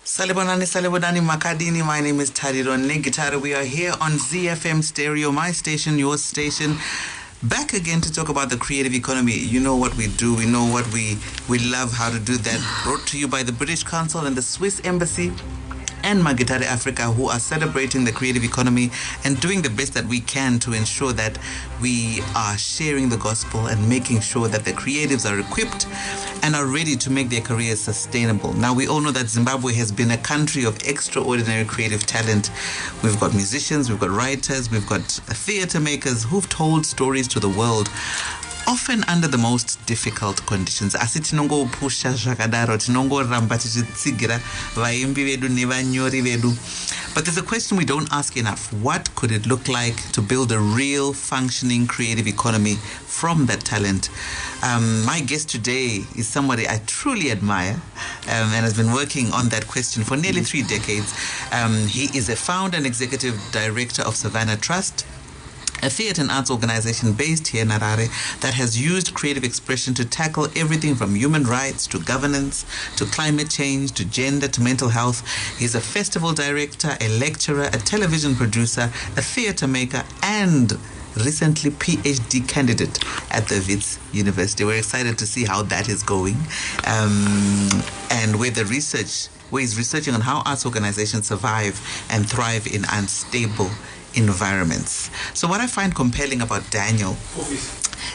Salibonani Makadini. My name is Tariro Negitara. We are here on ZFM Stereo, my station, your station. Back again to talk about the creative economy. You know what we do. We know what we love how to do that. Brought to you by the British Council and the Swiss Embassy and Magitare Africa, who are celebrating the creative economy and doing the best that we can to ensure that we are sharing the gospel and making sure that the creatives are equipped and are ready to make their careers sustainable. Now, we all know that Zimbabwe has been a country of extraordinary creative talent. We've got musicians, we've got writers, we've got theater makers who've told stories to the world, often under the most difficult conditions. Asi tinongopusha zvakadaro, tinongoramba tichitsigira vaimbi vedu nevanyori vedu. But there's a question we don't ask enough. What could it look like to build a real functioning creative economy from that talent? My guest today is somebody I truly admire and has been working on that question for nearly 3 decades. He is a founder and executive director of Savannah Trust, a theatre and arts organization based here in Harare that has used creative expression to tackle everything from human rights to governance to climate change to gender to mental health. He's a festival director, a lecturer, a television producer, a theatre maker, and recently PhD candidate at the Wits University. We're excited to see how that is going, and where he's researching on how arts organizations survive and thrive in unstable environments. So what I find compelling about Daniel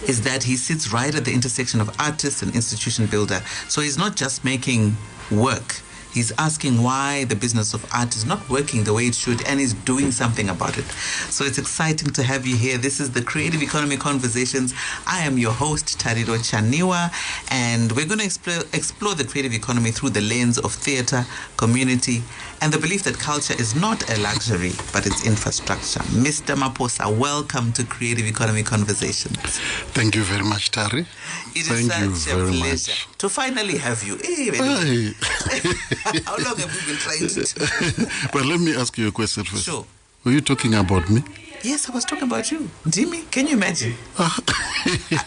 is that he sits right at the intersection of artist and institution builder. So he's not just making work. He's asking why the business of art is not working the way it should, and he's doing something about it. So it's exciting to have you here. This is the Creative Economy Conversations. I am your host, Tariro Chaniwa, and we're going to explore the creative economy through the lens of theatre, community, and the belief that culture is not a luxury, but it's infrastructure. Mr. Maposa, welcome to Creative Economy Conversations. Thank you very much, Tari. It is such a pleasure to finally have you. Hey, how long have we been trying to do? But let me ask you a question first. Sure. Were you talking about me? Yes, I was talking about you. Jimmy, can you imagine? I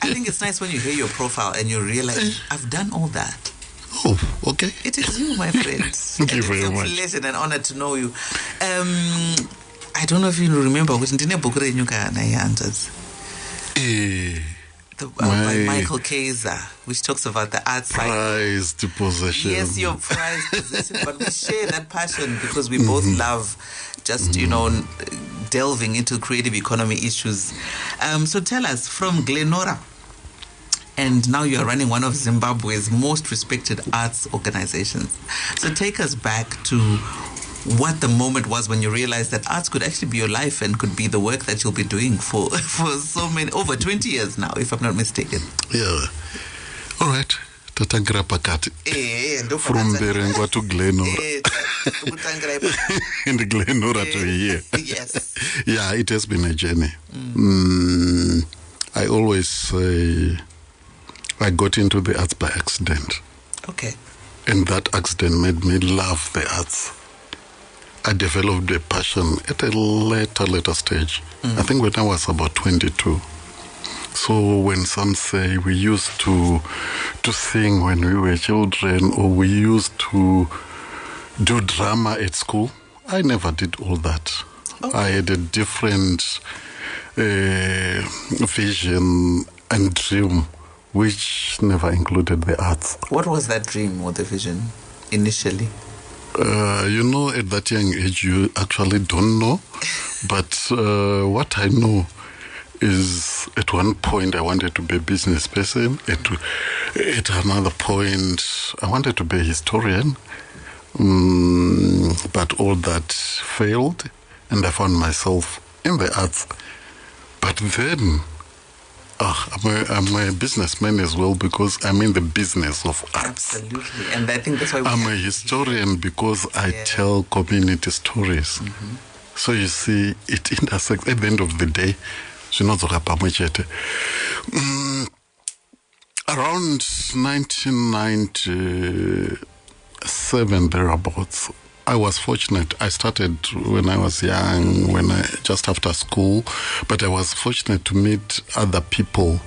think it's nice when you hear your profile and you realize, I've done all that. Oh, okay. It is you, my friend. Thank you very much. It's a pleasure and an honor to know you. I don't know if you remember, which by Michael Kaiser, which talks about the art side. Prized possession. Yes, your prized possession. But we share that passion because we both love just, delving into creative economy issues. So tell us, from Glenora, and now you're running one of Zimbabwe's most respected arts organizations. So take us back to what the moment was when you realized that arts could actually be your life and could be the work that you'll be doing for so many, over 20 years now, if I'm not mistaken. Yeah. All right. Tatangira pakati. From Berengwa to Glenora. And Glenora to here. Yes. Yeah, it has been a journey. I always say I got into the arts by accident. Okay. And that accident made me love the arts. I developed a passion at a later stage. I think when I was about 22. So when some say we used to sing when we were children, or we used to do drama at school, I never did all that. Okay. I had a different vision and dream, which never included the arts. What was that dream or the vision initially? At that young age, you actually don't know. But what I know is at one point, I wanted to be a business person. At another point, I wanted to be a historian. But all that failed, and I found myself in the arts. But then, I'm a businessman as well, because I'm in the business of arts. Absolutely, and I think that's why I'm a historian because I tell community stories. So you see, it intersects at the end of the day. Around 1997, thereabouts, I was fortunate. I started when I was young, just after school, but I was fortunate to meet other people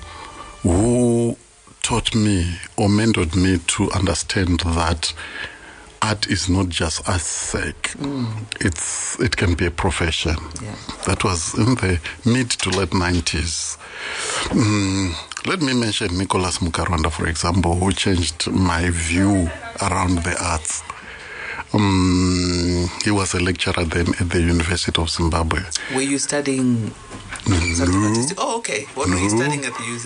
who taught me or mentored me to understand that art is not just a sake. It can be a profession. Yeah. That was in the mid to late 90s. Let me mention Nicholas Mukarwanda, for example, who changed my view around the arts. He was a lecturer then at the University of Zimbabwe. Were you studying something artistic? Oh, okay. What were you studying at the UZ?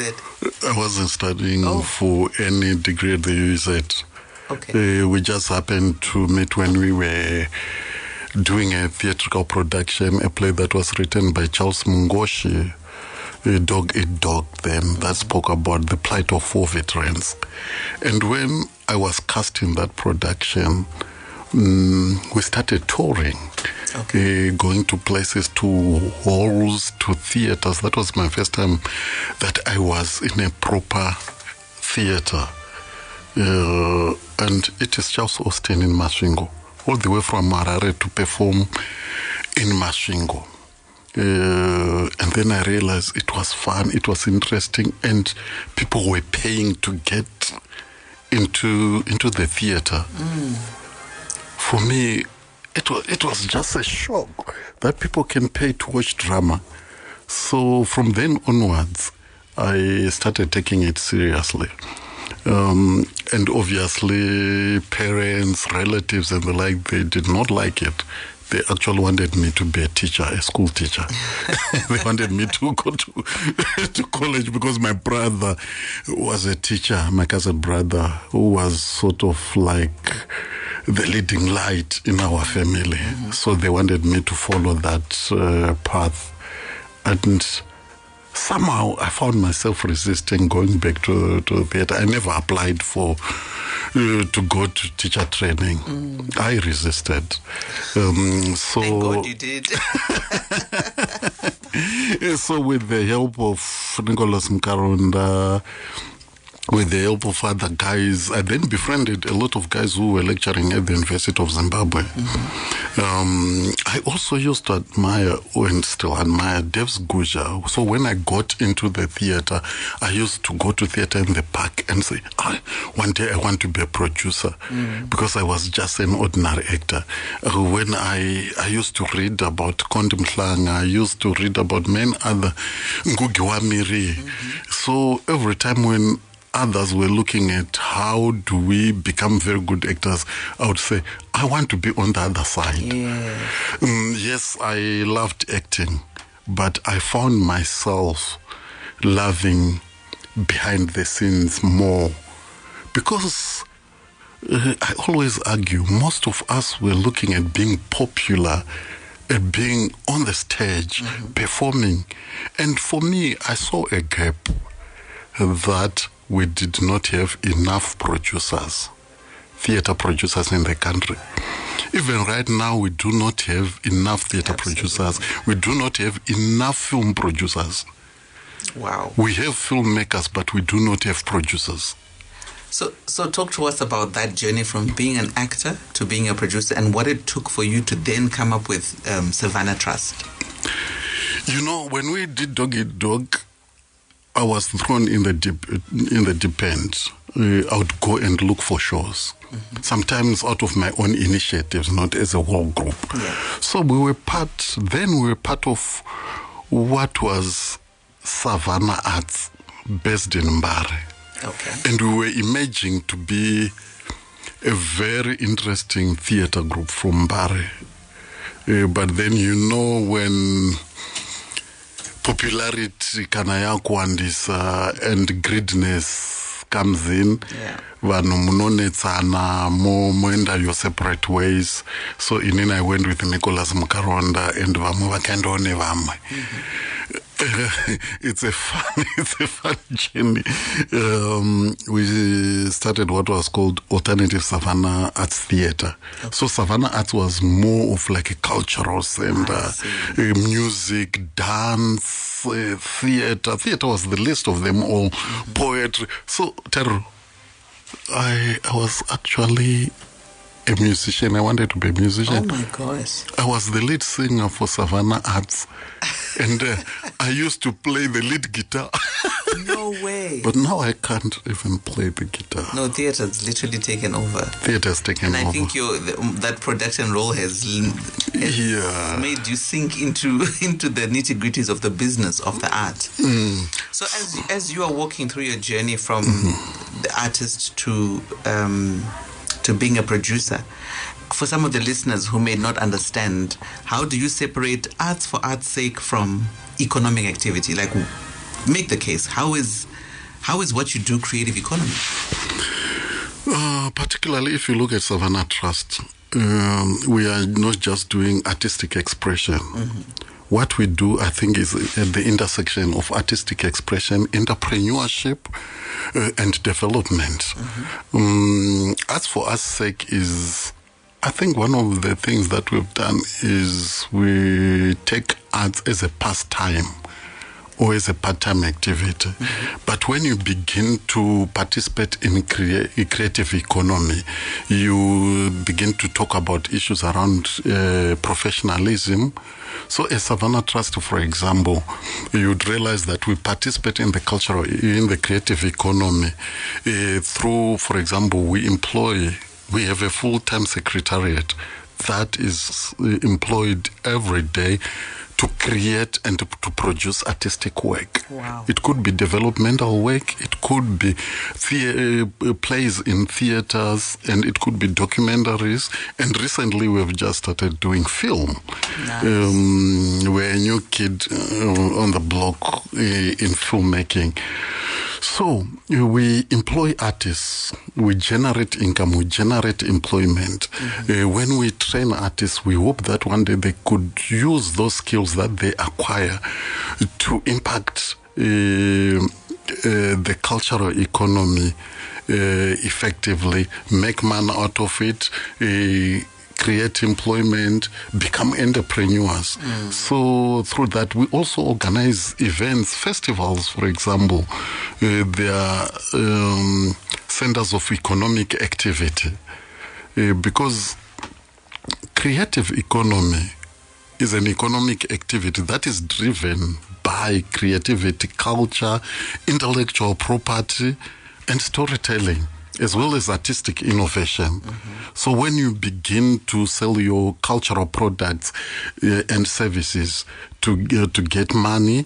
I wasn't studying for any degree at the UZ. Okay. We just happened to meet when we were doing a theatrical production, a play that was written by Charles Mungoshi, Dog Eat Dog, then, that spoke about the plight of war veterans. And when I was cast in that production, we started touring, going to places, to halls, to theaters. That was my first time that I was in a proper theater. And it is Charles Austin in Masvingo, all the way from Harare to perform in Masvingo. And then I realized it was fun, it was interesting, and people were paying to get into the theater. For me, it was just a shock that people can pay to watch drama. So from then onwards, I started taking it seriously. And obviously, parents, relatives, and the like, they did not like it. They actually wanted me to be a teacher, a school teacher. They wanted me to go to college because my brother was a teacher, my cousin brother, who was sort of like the leading light in our family. So they wanted me to follow that path. And somehow I found myself resisting going back to theater. I never applied to go to teacher training. I resisted. Thank God you did. So with the help of Nicholas Mukarwanda, with the help of other guys, I then befriended a lot of guys who were lecturing at the University of Zimbabwe. I also used to admire, and still admire, Devs Guja. So when I got into the theater, I used to go to theater in the park and say, one day I want to be a producer, because I was just an ordinary actor. When I used to read about Kondi Mhlanga, I used to read about many other Ngugi wa Miri. So every time when others were looking at how do we become very good actors, I would say, I want to be on the other side. Yes, I loved acting, but I found myself loving behind the scenes more, because I always argue most of us were looking at being popular, at being on the stage, performing. And for me, I saw a gap that we did not have enough producers, theater producers in the country. Even right now, we do not have enough theater producers. We do not have enough film producers. Wow. We have filmmakers, but we do not have producers. So talk to us about that journey from being an actor to being a producer, and what it took for you to then come up with Savannah Trust. You know, when we did Dog Eat Dog, I was thrown in the deep end. I would go and look for shows, sometimes out of my own initiatives, not as a whole group. So we were part of what was Savannah Arts, based in Mbare. And we were emerging to be a very interesting theater group from Mbare. But then, you know, when popularity and greediness comes in, vanhu munonetsana moenda your separate ways. So inini I went with Nicholas Mukarwanda and vamwe vakaendawo nevamwe. It's a fun journey. We started what was called Alternative Savannah Arts Theatre. So Savannah Arts was more of like a cultural center, music, dance, theatre. Theatre was the least of them all, poetry. So, Teru, I was actually a musician. I wanted to be a musician. Oh my gosh. I was the lead singer for Savannah Arts. And I used to play the lead guitar. No way. Okay. But now I can't even play the guitar. No, theater's literally taken over. Theater's taken over. And I think that production role has made you sink into the nitty-gritties of the business of the art. So as you are walking through your journey from the artist to being a producer, for some of the listeners who may not understand, how do you separate arts for art's sake from economic activity? Like, make the case. How is what you do creative economy? Particularly if you look at Savannah Trust, we are not just doing artistic expression. What we do, I think, is at the intersection of artistic expression, entrepreneurship, and development. Arts for art's sake is, I think, one of the things that we've done is we take arts as a pastime or as a part-time activity. But when you begin to participate in creative economy, you begin to talk about issues around professionalism. So as Savannah Trust, for example, you'd realize that we participate in the creative economy through, for example, we have a full-time secretariat that is employed every day to create and to produce artistic work. Wow. It could be developmental work, it could be plays in theaters, and it could be documentaries. And recently we've just started doing film. Nice. We're a new kid on the block in filmmaking. So we employ artists, we generate income, we generate employment. When we train artists, we hope that one day they could use those skills that they acquire to impact the cultural economy effectively, make money out of it, create employment, become entrepreneurs. So through that, we also organize events, festivals, for example. There are centers of economic activity, because creative economy is an economic activity that is driven by creativity, culture, intellectual property, and storytelling, as well as artistic innovation. So when you begin to sell your cultural products and services to get money,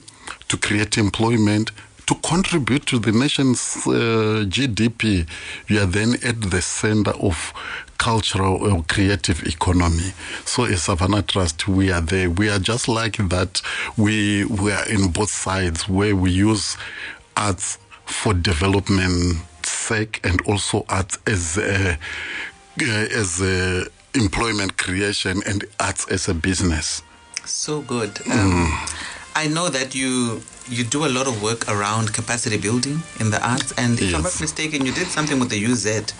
to create employment, to contribute to the nation's GDP, you are then at the center of cultural or creative economy. So as Savannah Trust, we are there. We are just like that. We are in both sides, where we use arts for development sake and also arts as employment creation and arts as a business. So good. I know that you do a lot of work around capacity building in the arts, and if I'm not mistaken, you did something with the UZ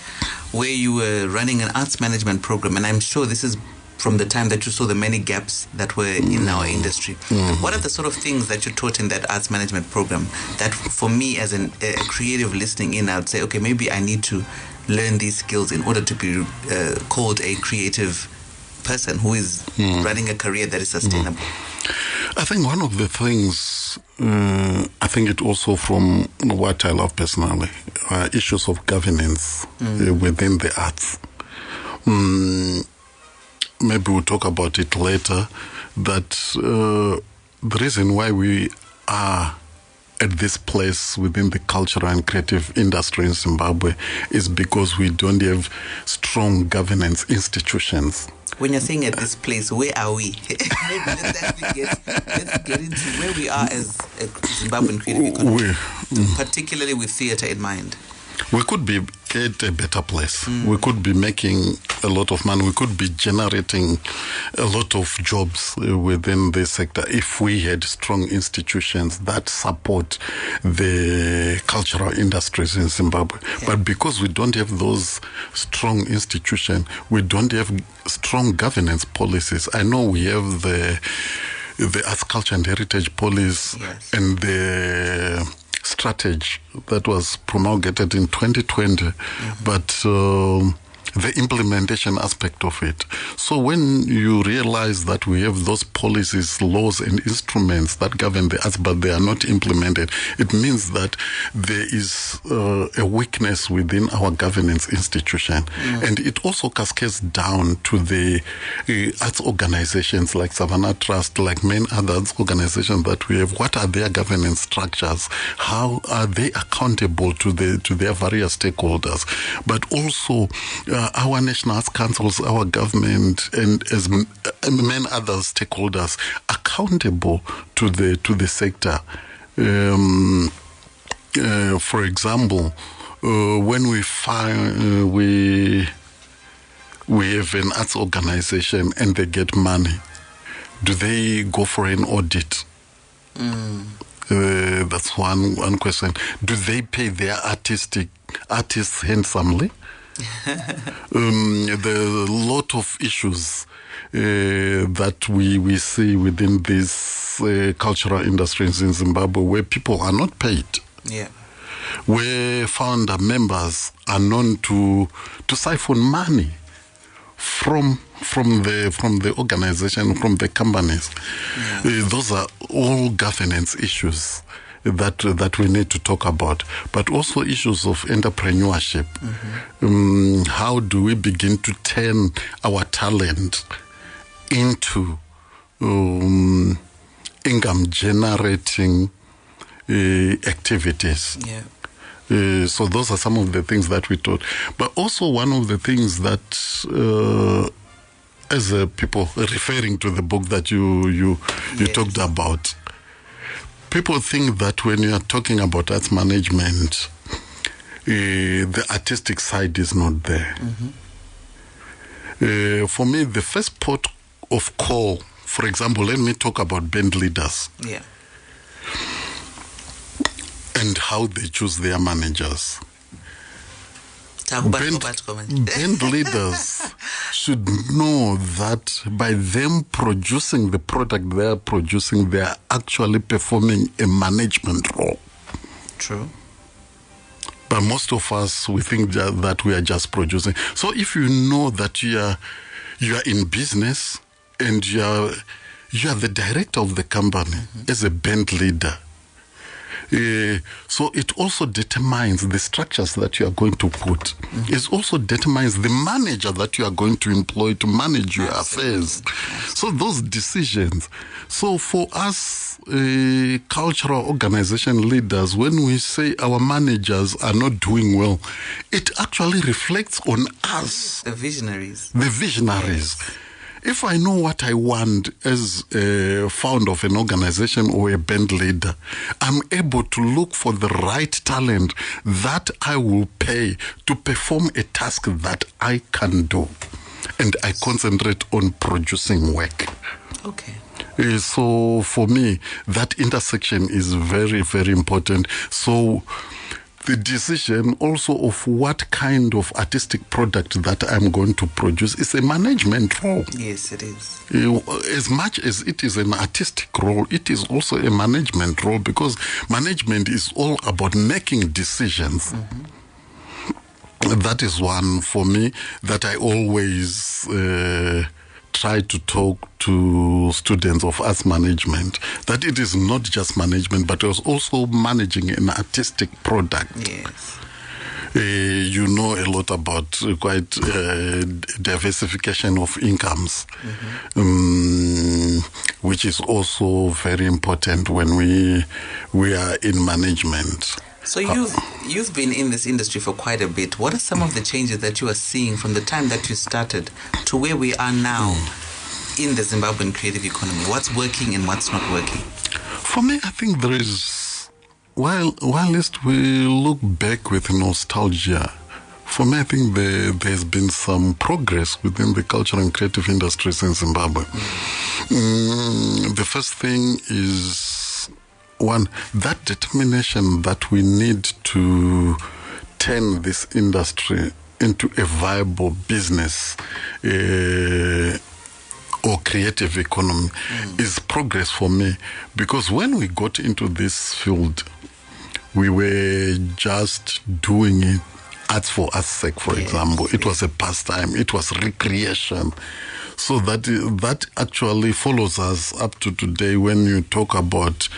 where you were running an arts management program, and I'm sure this is from the time that you saw the many gaps that were in our industry. What are the sort of things that you taught in that arts management program that, for me as a creative listening in, I would say, okay, maybe I need to learn these skills in order to be called a creative person who is running a career that is sustainable? I think one of the things, I think it also from what I love personally, issues of governance within the arts. Maybe we'll talk about it later, that the reason why we are at this place within the cultural and creative industry in Zimbabwe is because we don't have strong governance institutions. When you're saying at this place, where are we? Maybe let's get into where we are as a Zimbabwean creative economy, particularly with theatre in mind. We could be at a better place. We could be making a lot of money. We could be generating a lot of jobs within the sector if we had strong institutions that support the cultural industries in Zimbabwe. Yeah. But because we don't have those strong institutions, we don't have strong governance policies. I know we have the Arts, Culture and Heritage Policy and the strategy that was promulgated in 2020, but the implementation aspect of it. So when you realize that we have those policies, laws, and instruments that govern the arts, but they are not implemented, it means that there is a weakness within our governance institution. And it also cascades down to the arts organizations like Savannah Trust, like many other organizations that we have. What are their governance structures? How are they accountable to their various stakeholders? But also our national arts councils, our government, and as many other stakeholders accountable to the sector. For example, when we find we have an arts organization and they get money, do they go for an audit? That's one question. Do they pay their artists handsomely? There are a lot of issues that we see within these cultural industries in Zimbabwe where people are not paid. Yeah. Where founder members are known to siphon money from the organization, from the companies. Yeah. Those are all governance issues that we need to talk about, but also issues of entrepreneurship. How do we begin to turn our talent into income generating activities? Yeah. So those are some of the things that we taught. But also one of the things that, as people referring to the book that you talked about, people think that when you are talking about arts management, the artistic side is not there. For me, the first port of call, for example, let me talk about band leaders. Yeah. And how they choose their managers. Band leaders should know that by them producing the product they are producing, they are actually performing a management role. True. But most of us, we think that we are just producing. So if you know that you are in business and you are the director of the company as a band leader, so it also determines the structures that you are going to put. It also determines the manager that you are going to employ to manage your affairs. So those decisions. So for us, cultural organization leaders, when we say our managers are not doing well, it actually reflects on us. The visionaries. Yes. If I know what I want as a founder of an organization or a band leader, I'm able to look for the right talent that I will pay to perform a task that I can do. And I concentrate on producing work. Okay. So for me, that intersection is very, very important. So the decision also of what kind of artistic product that I'm going to produce is a management role. Yes, it is. As much as it is an artistic role, it is also a management role, because management is all about making decisions. That is one for me that I always try to talk to students of arts management, that it is not just management, but it's also managing an artistic product. Yes. You know a lot about quite diversification of incomes, which is also very important when we are in management. So you've been in this industry for quite a bit. What are some of the changes that you are seeing from the time that you started to where we are now in the Zimbabwean creative economy? What's working and what's not working? For me, I think there is, whilst we look back with nostalgia, for me, I think there's been some progress within the cultural and creative industries in Zimbabwe. The first thing is, one, that determination that we need to turn this industry into a viable business or creative economy is progress for me. Because when we got into this field, we were just doing it arts for art's sake, for example. It was a pastime. It was recreation. So that actually follows us up to today when you talk about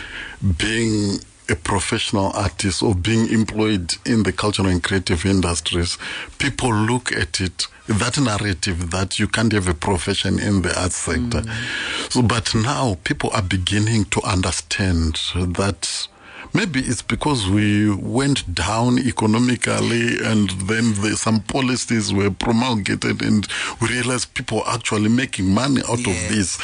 being a professional artist or being employed in the cultural and creative industries. People look at it, that narrative that you can't have a profession in the arts sector. So, but now people are beginning to understand that maybe it's because we went down economically and then some policies were promulgated and we realized people are actually making money out of this.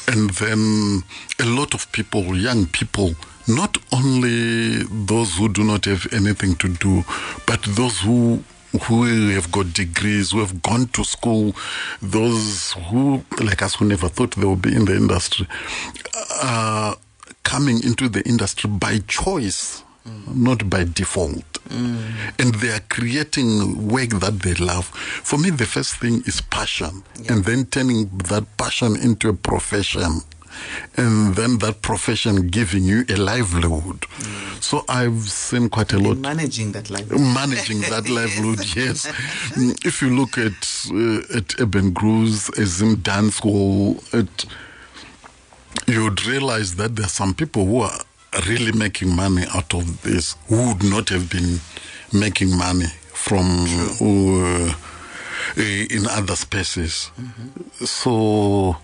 And then a lot of people, young people, not only those who do not have anything to do, but those who have got degrees, who have gone to school, those who, like us, who never thought they would be in the industry, coming into the industry by choice, not by default. And they are creating work that they love. For me, the first thing is passion, and then turning that passion into a profession. And then that profession giving you a livelihood. So I've seen quite a lot. Managing that livelihood. Managing that livelihood, yes. If you look at urban grooves, Azim Dance Hall, you would realize that there are some people who are really making money out of this, who would not have been making money from in other spaces. So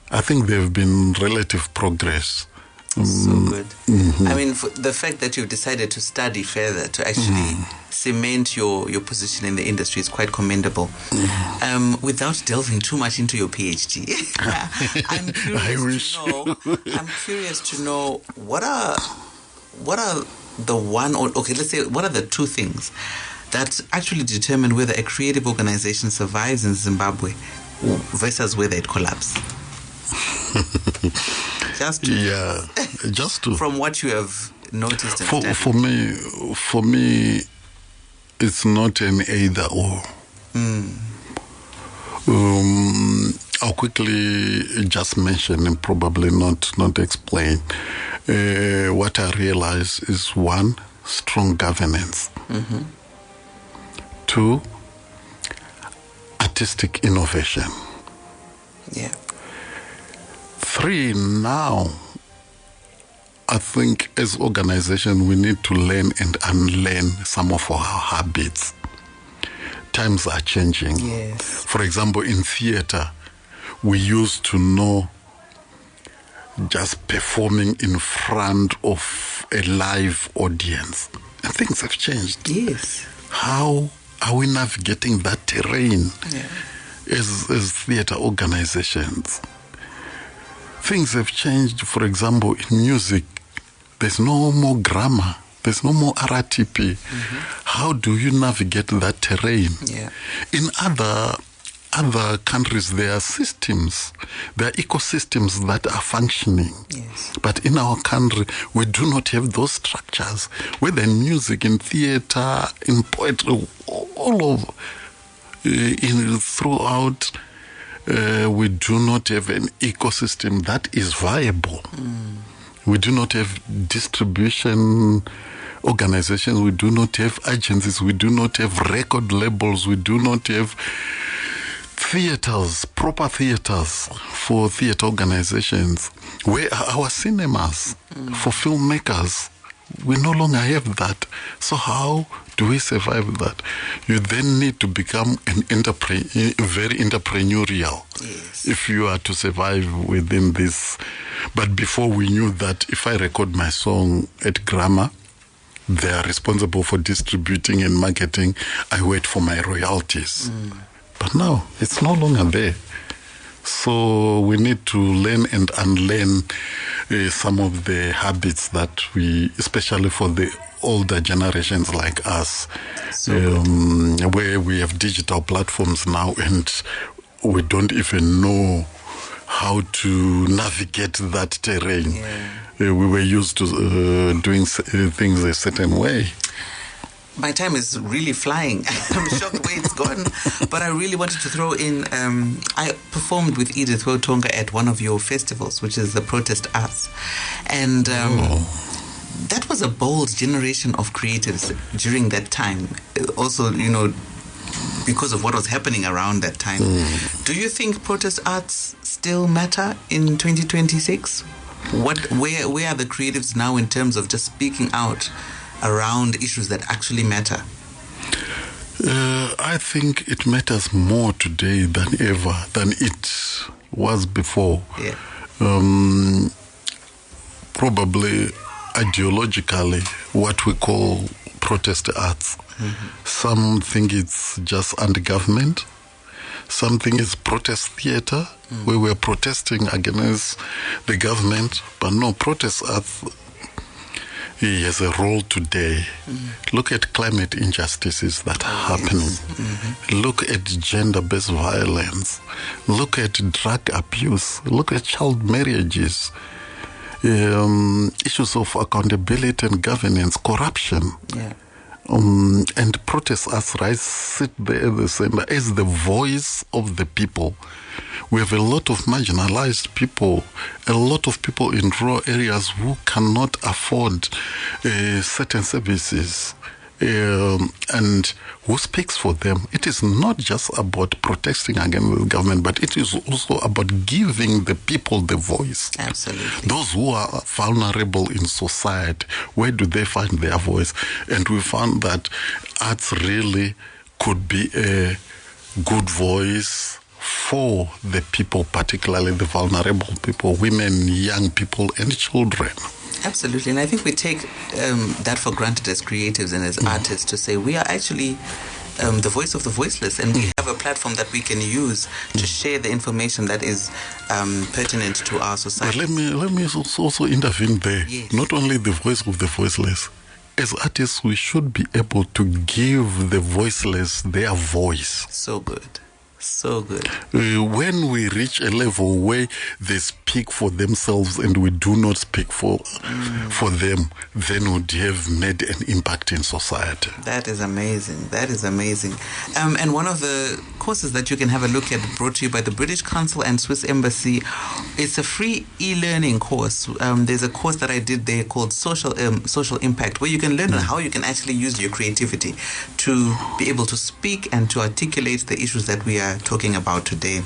I think there have been relative progress. So good. I mean, the fact that you've decided to study further to actually cement your position in the industry is quite commendable. Without delving too much into your PhD, I'm curious to know what are the two things that actually determine whether a creative organization survives in Zimbabwe versus whether it collapses. Just to from what you have noticed and for me it's not an either or. I'll quickly just mention and probably not explain. What I realize is, one, strong governance. 2, artistic innovation. 3, now, I think as organization we need to learn and unlearn some of our habits. Times are changing. For example, in theater, we used to know just performing in front of a live audience. And things have changed. How are we navigating that terrain as theater organizations? Things have changed. For example, in music, there's no more grammar. There's no more RTP. How do you navigate that terrain? In other countries, there are systems, there are ecosystems that are functioning. But in our country, we do not have those structures, whether in music, in theater, in poetry, all over, throughout. We do not have an ecosystem that is viable. We do not have distribution organizations. We do not have agencies. We do not have record labels. We do not have theaters, proper theaters for theater organizations. Where are our cinemas for filmmakers? We no longer have that. So how do we survive that? You then need to become very entrepreneurial if you are to survive within this. But before we knew that if I record my song at Grammar, they are responsible for distributing and marketing. I wait for my royalties. But now it's no longer there. So we need to learn and unlearn some of the habits that we, especially for the older generations like us, where we have digital platforms now and we don't even know how to navigate that terrain. We were used to doing things a certain way. My time is really flying. I'm shocked the way it's gone. But I really wanted to throw in, I performed with Edith Wotonga at one of your festivals, which is the Protest Arts. And that was a bold generation of creatives during that time. Also, because of what was happening around that time. Do you think protest arts still matter in 2026? Where are the creatives now in terms of just speaking out around issues that actually matter? I think it matters more today than ever, than it was before. Yeah. Probably ideologically, what we call protest arts. Some think it's just anti-government. Some think it's protest theater. We were protesting against the government, but no, protest arts has a role today. Look at climate injustices that are happening. Look at gender-based violence. Look at drug abuse. Look at child marriages. Issues of accountability and governance, corruption. Yeah. And protest arts sit there at the center as the voice of the people. We have a lot of marginalized people, a lot of people in rural areas who cannot afford certain services. And who speaks for them? It is not just about protesting against the government, but it is also about giving the people the voice. Absolutely. Those who are vulnerable in society, where do they find their voice? And we found that arts really could be a good voice for the people, particularly the vulnerable people, women, young people, and children. Absolutely, and I think we take that for granted as creatives and as artists, to say we are actually the voice of the voiceless, and we have a platform that we can use to share the information that is pertinent to our society. But let me also intervene there. Yes. Not only the voice of the voiceless. As artists, we should be able to give the voiceless their voice. So good. So good. When we reach a level where they speak for themselves and we do not speak for them, then would have made an impact in society. That is amazing. That is amazing. And one of the courses that you can have a look at, brought to you by the British Council and Swiss Embassy, it's a free e-learning course. There's a course that I did there called Social Impact, where you can learn how you can actually use your creativity to be able to speak and to articulate the issues that we are talking about today.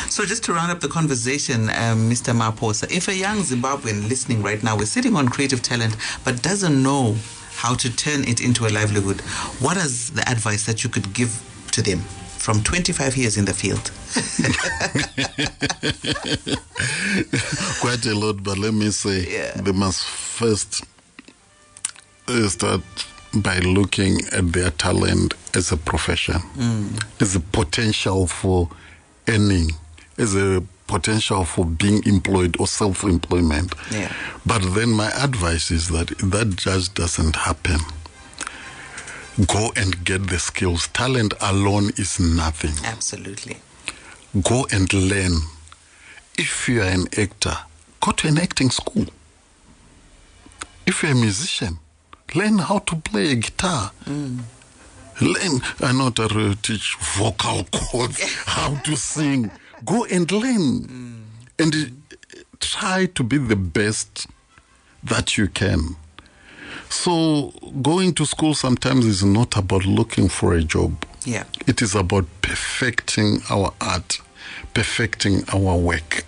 So just to round up the conversation, Mr. Maposa, if a young Zimbabwean listening right now is sitting on creative talent but doesn't know how to turn it into a livelihood, what is the advice that you could give to them from 25 years in the field? Quite a lot, but let me say they must first start by looking at their talent as a profession, as a potential for earning, as a potential for being employed or self-employment. Yeah. But then my advice is that just doesn't happen. Go and get the skills. Talent alone is nothing. Absolutely. Go and learn. If you are an actor, go to an acting school. If you're a musician, learn how to play a guitar. Learn, I know how to teach vocal cords, how to sing. Go and learn. And try to be the best that you can. So going to school sometimes is not about looking for a job. Yeah. It is about perfecting our art, perfecting our work.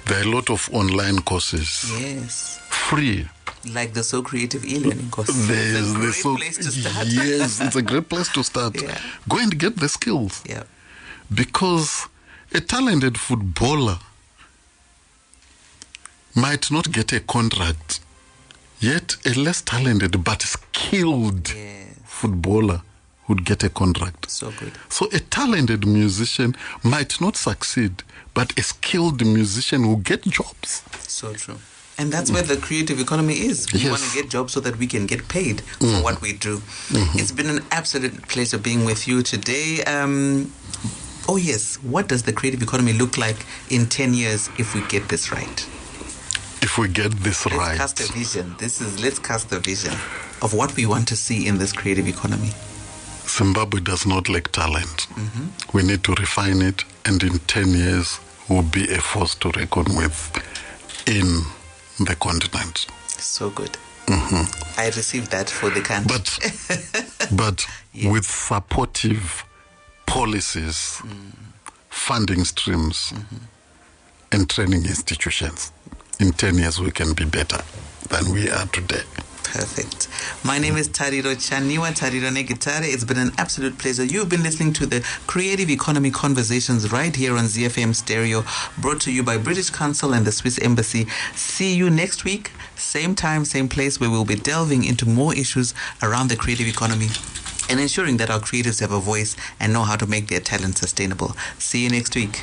There are a lot of online courses. Yes. Free. Like the So Creative e-learning course. There's it's a great place to start. Yes, it's a great place to start. Yeah. Go and get the skills. Yeah. Because a talented footballer might not get a contract, yet a less talented but skilled footballer would get a contract. So good. So a talented musician might not succeed, but a skilled musician will get jobs. So true. And that's where the creative economy is. We want to get jobs so that we can get paid for what we do. It's been an absolute pleasure being with you today. Oh yes, what does the creative economy look like in 10 years if we get this right? If we get this right. Let's cast a vision. Let's cast the vision of what we want to see in this creative economy. Zimbabwe does not lack talent. We need to refine it, and in 10 years we'll be a force to reckon with in the continent. So good. I received that for the country. But Yes. with supportive policies, funding streams, and training institutions, in 10 years we can be better than we are today. Perfect. My name is Tariro Chaniwa, Tariro Negitare. It's been an absolute pleasure. You've been listening to the Creative Economy Conversations right here on ZFM Stereo, brought to you by British Council and the Swiss Embassy. See you next week, same time, same place, where we'll be delving into more issues around the creative economy and ensuring that our creatives have a voice and know how to make their talent sustainable. See you next week.